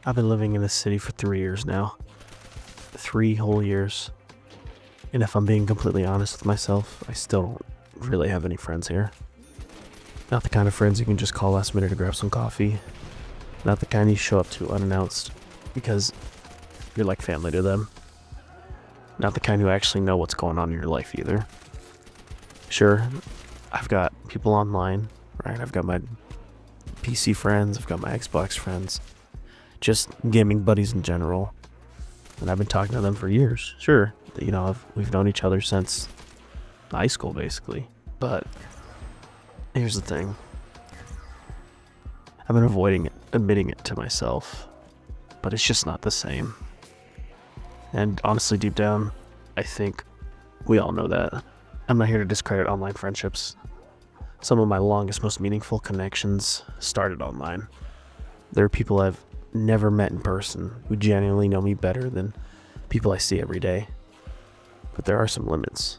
I've been living in this city for 3 years now. 3 whole years. And if I'm being completely honest with myself, I still don't really have any friends here. Not the kind of friends you can just call last minute to grab some coffee. Not the kind you show up to unannounced because you're like family to them. Not the kind who actually know what's going on in your life either. Sure, I've got people online, right? I've got my PC friends, I've got my Xbox friends, just gaming buddies in general. And I've been talking to them for years. Sure, we've known each other since high school, basically. But here's the thing. I've been avoiding admitting it to myself, but it's just not the same. And honestly, deep down, I think we all know that. I'm not here to discredit online friendships. Some of my longest, most meaningful connections started online. There are people I've never met in person who genuinely know me better than people I see every day. But there are some limits.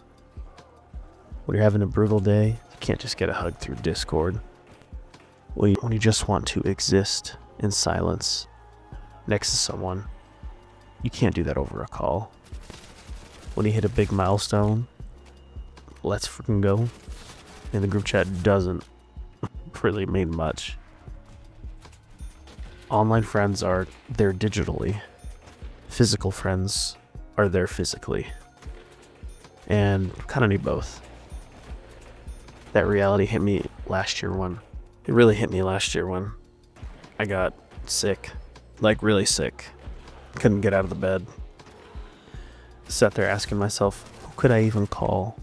When you're having a brutal day, you can't just get a hug through Discord. When you just want to exist in silence next to someone, you can't do that over a call. When you hit a big milestone, let's freaking go, and the group chat doesn't really mean much. Online friends are there digitally. Physical friends are there physically. And kind of need both. That reality hit me last year when I got sick. Like really sick. Couldn't get out of the bed. Sat there asking myself, who could I even call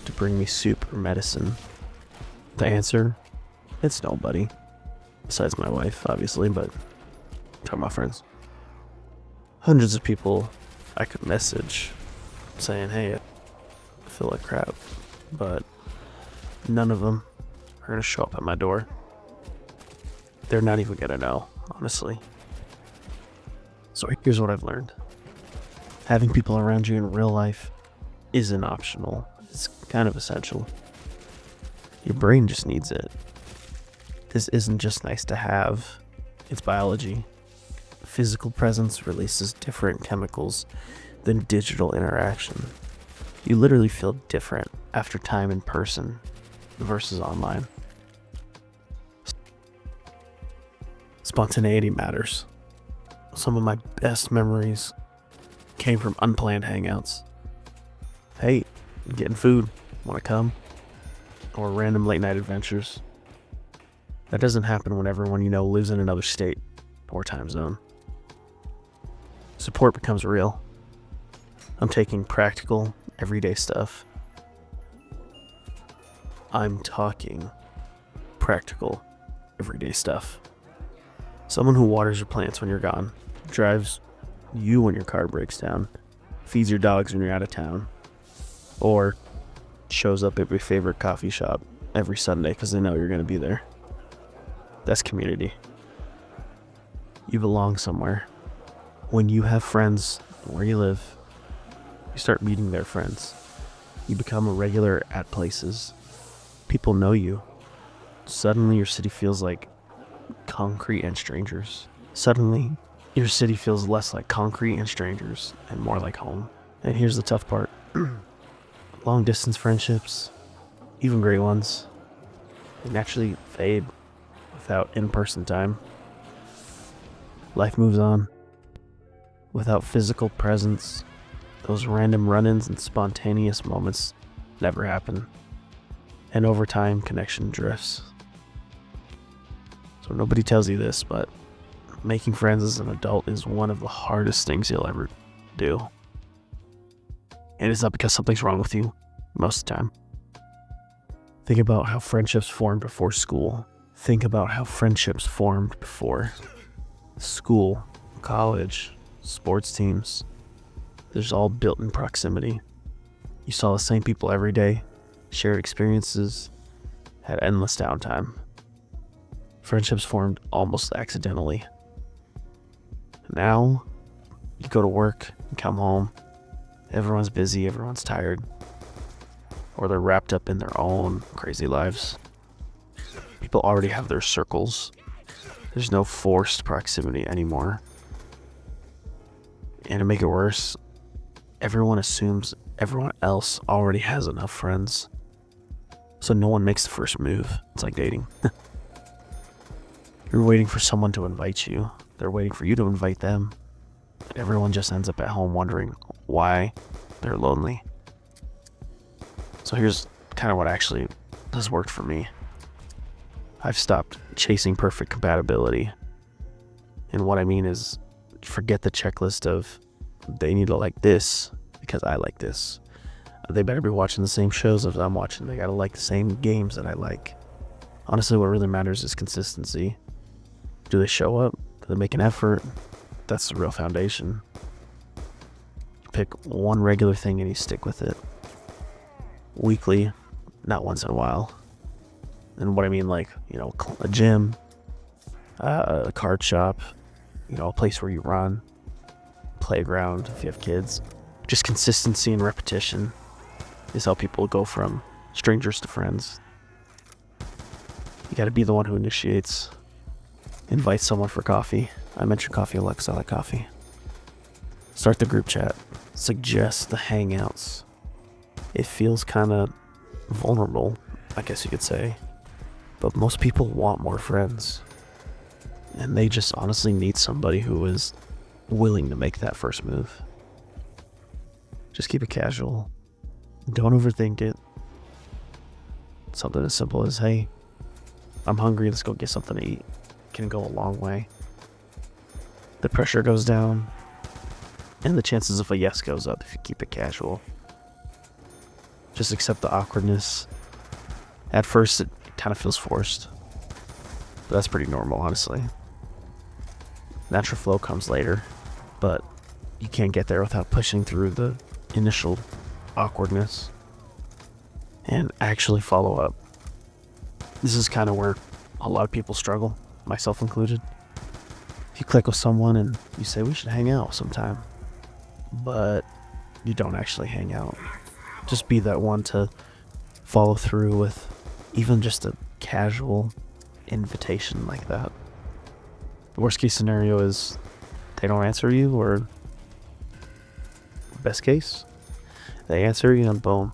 to bring me soup or medicine? The answer, it's nobody. Besides my wife, obviously, but I'm talking about friends. Hundreds of people I could message saying, hey, I feel like crap, but none of them are going to show up at my door. They're not even going to know, honestly. So here's what I've learned. Having people around you in real life isn't optional. It's kind of essential. Your brain just needs it. This isn't just nice to have, it's biology. Physical presence releases different chemicals than digital interaction. You literally feel different after time in person versus online. Spontaneity matters. Some of my best memories came from unplanned hangouts. Hey, I'm getting food, wanna come? Or random late night adventures. That doesn't happen when everyone you know lives in another state or time zone. Support becomes real. I'm taking practical, everyday stuff. I'm talking practical, everyday stuff. Someone who waters your plants when you're gone, drives you when your car breaks down, feeds your dogs when you're out of town, or shows up at your favorite coffee shop every Sunday because they know you're going to be there. That's community. You belong somewhere. When you have friends where you live, you start meeting their friends. You become a regular at places. People know you. Suddenly your city feels like concrete and strangers. Suddenly your city feels less like concrete and strangers and more like home. And here's the tough part. Long distance friendships, even great ones, they naturally fade without in-person time. Life moves on. Without physical presence, those random run-ins and spontaneous moments never happen. And over time, connection drifts. So nobody tells you this, but making friends as an adult is one of the hardest things you'll ever do. And it's not because something's wrong with you, most of the time. Think about how friendships formed before school. Think about how friendships formed before school, college, sports teams. There's all built in proximity. You saw the same people every day, shared experiences, had endless downtime. Friendships formed almost accidentally. Now, you go to work and come home. Everyone's busy, everyone's tired. Or they're wrapped up in their own crazy lives. People already have their circles. There's no forced proximity anymore. And to make it worse, everyone assumes everyone else already has enough friends. So no one makes the first move. It's like dating. You're waiting for someone to invite you. They're waiting for you to invite them. Everyone just ends up at home wondering why they're lonely. So here's kind of what actually has worked for me. I've stopped chasing perfect compatibility. And what I mean is, forget the checklist of they need to like this because I like this. They better be watching the same shows as I'm watching. They gotta like the same games that I like. Honestly, what really matters is consistency. Do they show up? Do they make an effort? That's the real foundation. Pick one regular thing and you stick with it. Weekly, not once in a while. And what I mean, like, a gym, a card shop, a place where you run, playground if you have kids. Just consistency and repetition is how people go from strangers to friends. You gotta be the one who initiates. Invite someone for coffee. I mentioned coffee, Alexa, I like coffee. Start the group chat. Suggest the hangouts. It feels kind of vulnerable, I guess you could say. But most people want more friends. And they just honestly need somebody who is willing to make that first move. Just keep it casual. Don't overthink it. Something as simple as, hey, I'm hungry, let's go get something to eat, can go a long way. The pressure goes down, and the chances of a yes goes up if you keep it casual. Just accept the awkwardness. At first, it kind of feels forced, but that's pretty normal, honestly. Natural flow comes later, but you can't get there without pushing through the initial awkwardness and actually follow up. This is kind of where a lot of people struggle, myself included. If you click with someone and you say we should hang out sometime, but you don't actually hang out, just be that one to follow through with even just a casual invitation like that. The worst case scenario is they don't answer you, or best case, they answer you and boom,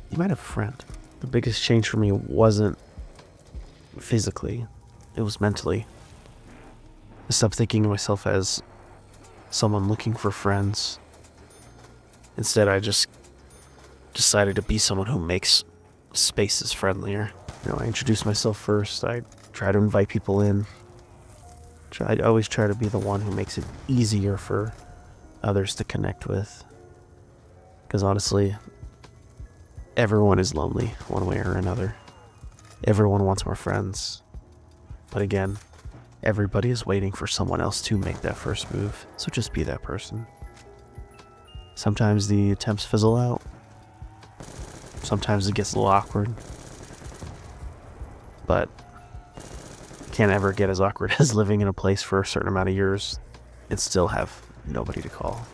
you might have a friend. The biggest change for me wasn't physically, it was mentally. I stopped thinking of myself as someone looking for friends. Instead, I just decided to be someone who makes spaces friendlier. I introduce myself first. I try to invite people in. I always try to be the one who makes it easier for others to connect with. Because honestly, everyone is lonely one way or another. Everyone wants more friends. But again, everybody is waiting for someone else to make that first move. So just be that person. Sometimes the attempts fizzle out. Sometimes it gets a little awkward. But can't ever get as awkward as living in a place for a certain amount of years and still have nobody to call.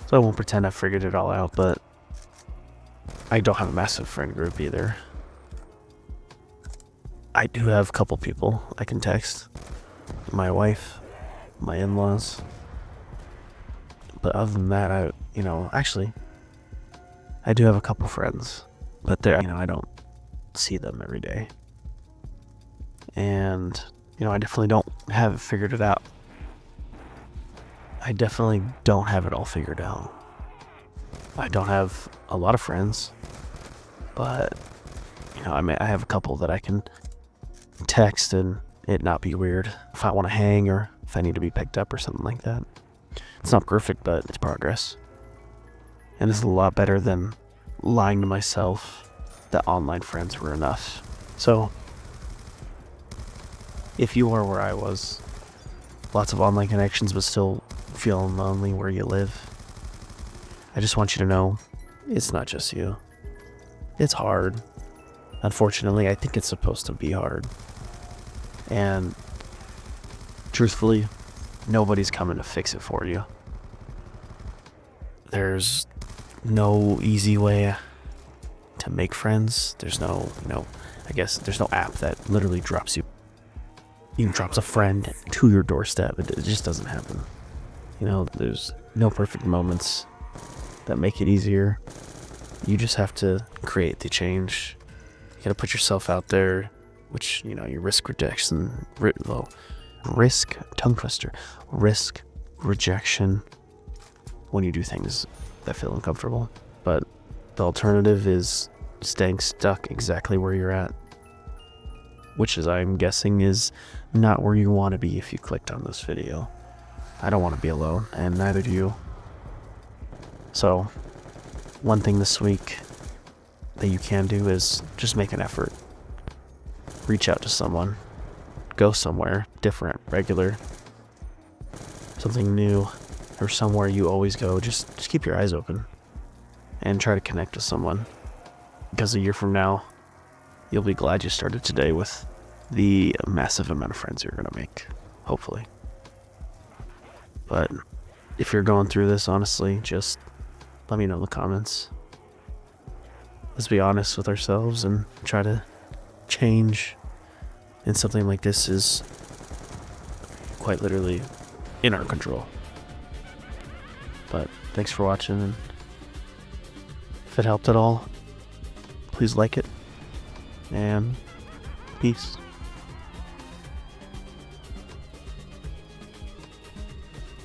So I won't pretend I figured it all out, but I don't have a massive friend group either. I do have a couple people I can text. My wife, my in-laws. But other than that, I do have a couple friends. But I don't see them every day. And, I definitely don't have it figured it out. I definitely don't have it all figured out. I don't have a lot of friends, but, I have a couple that I can text and it not be weird if I want to hang or if I need to be picked up or something like that. It's not perfect, but it's progress. And it's a lot better than lying to myself that online friends were enough. So, if you are where I was, lots of online connections but still feeling lonely where you live, I just want you to know, it's not just you. It's hard. Unfortunately, I think it's supposed to be hard. And truthfully, nobody's coming to fix it for you. There's no easy way to make friends. There's no, I guess there's no app that literally drops you even drops a friend to your doorstep. It just doesn't happen. There's no perfect moments that make it easier. You just have to create the change. You gotta put yourself out there, which, your risk rejection, risk rejection when you do things that feel uncomfortable. But the alternative is staying stuck exactly where you're at, which is, I'm guessing, is not where you want to be if you clicked on this video. I don't want to be alone, and neither do you. So, one thing this week that you can do is just make an effort. Reach out to someone. Go somewhere different, regular, something new, or somewhere you always go. Just keep your eyes open and try to connect with someone. Because a year from now, you'll be glad you started today with the massive amount of friends you're going to make, hopefully. But if you're going through this, honestly, just let me know in the comments. Let's be honest with ourselves and try to change. And something like this is quite literally in our control. But thanks for watching, and if it helped at all, please like it, and peace.